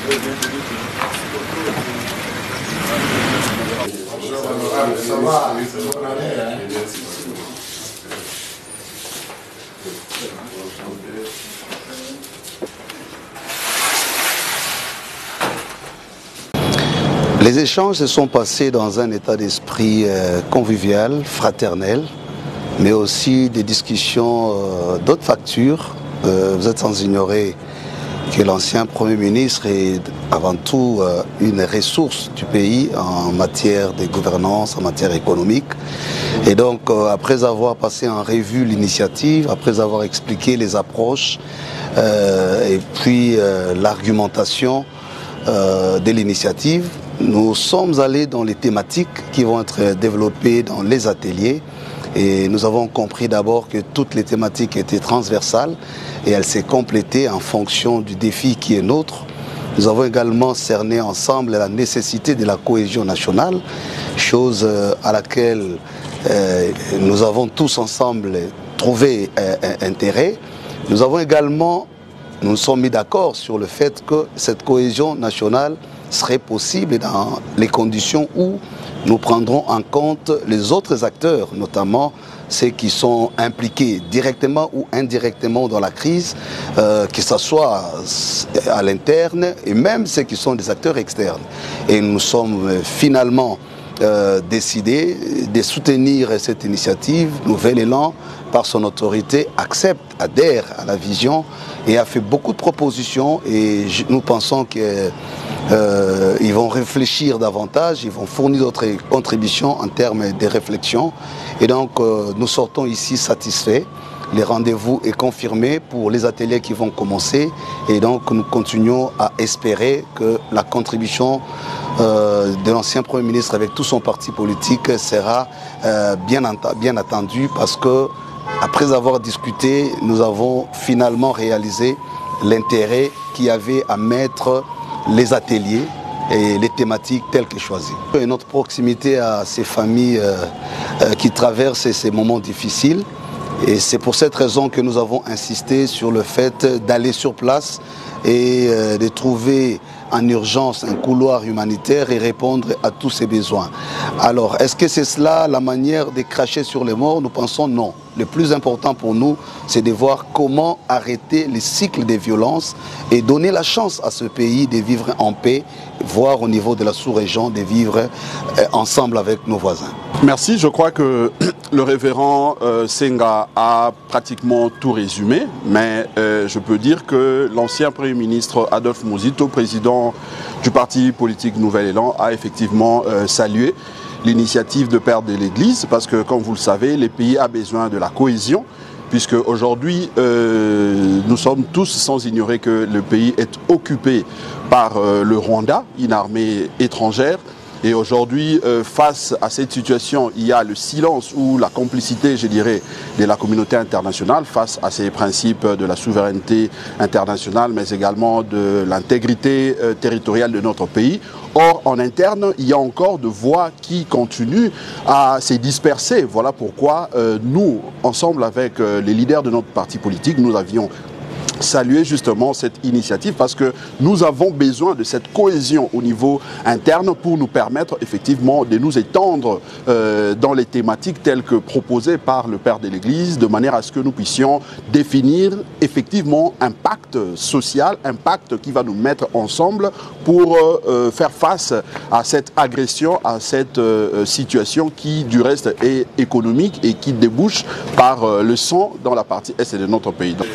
Ça va, bonne année, hein. Les échanges se sont passés dans un état d'esprit convivial, fraternel, mais aussi des discussions d'autres factures. Vous êtes sans ignorer que l'ancien Premier ministre est avant tout une ressource du pays en matière de gouvernance, en matière économique. Et donc, après avoir passé en revue l'initiative, après avoir expliqué les approches et puis l'argumentation de l'initiative, nous sommes allés dans les thématiques qui vont être développées dans les ateliers. Et nous avons compris d'abord que toutes les thématiques étaient transversales et elles s'est complétées en fonction du défi qui est nôtre. Nous avons également cerné ensemble la nécessité de la cohésion nationale, chose à laquelle nous avons tous ensemble trouvé intérêt. Nous avons également, nous nous sommes mis d'accord sur le fait que cette cohésion nationale serait possible dans les conditions où nous prendrons en compte les autres acteurs, notamment ceux qui sont impliqués directement ou indirectement dans la crise, que ce soit à l'interne et même ceux qui sont des acteurs externes. Et nous sommes finalement décidés de soutenir cette initiative. Nouvel Élan, par son autorité, accepte, adhère à la vision et a fait beaucoup de propositions et nous pensons que ils vont réfléchir davantage, ils vont fournir d'autres contributions en termes de réflexion. Et donc, nous sortons ici satisfaits. Le rendez-vous est confirmé pour les ateliers qui vont commencer. Et donc, nous continuons à espérer que la contribution de l'ancien Premier ministre avec tout son parti politique sera bien attendue parce que, après avoir discuté, nous avons finalement réalisé l'intérêt qu'il y avait à mettre les ateliers et les thématiques telles que choisies. Et notre proximité à ces familles qui traversent ces moments difficiles. Et c'est pour cette raison que nous avons insisté sur le fait d'aller sur place et de trouver en urgence un couloir humanitaire et répondre à tous ces besoins. Alors, est-ce que c'est cela la manière de cracher sur les morts? Nous pensons non. Le plus important pour nous, c'est de voir comment arrêter les cycles de violence et donner la chance à ce pays de vivre en paix, voire au niveau de la sous-région, de vivre ensemble avec nos voisins. Merci, je crois que le révérend Senga a pratiquement tout résumé, mais je peux dire que l'ancien Premier ministre Adolphe Muzito, président du parti politique Nouvel Élan, a effectivement salué l'initiative de Père de l'Église, parce que, comme vous le savez, le pays a besoin de la cohésion, puisque aujourd'hui, nous sommes tous sans ignorer que le pays est occupé par le Rwanda, une armée étrangère. Et aujourd'hui, face à cette situation, il y a le silence ou la complicité, je dirais, de la communauté internationale face à ces principes de la souveraineté internationale, mais également de l'intégrité territoriale de notre pays. Or, en interne, il y a encore de voix qui continuent à se disperser. Voilà pourquoi nous, ensemble avec les leaders de notre parti politique, nous avions saluer justement cette initiative parce que nous avons besoin de cette cohésion au niveau interne pour nous permettre effectivement de nous étendre dans les thématiques telles que proposées par le Père de l'Église, de manière à ce que nous puissions définir effectivement un pacte social, un pacte qui va nous mettre ensemble pour faire face à cette agression, à cette situation qui du reste est économique et qui débouche par le sang dans la partie est de notre pays. Donc,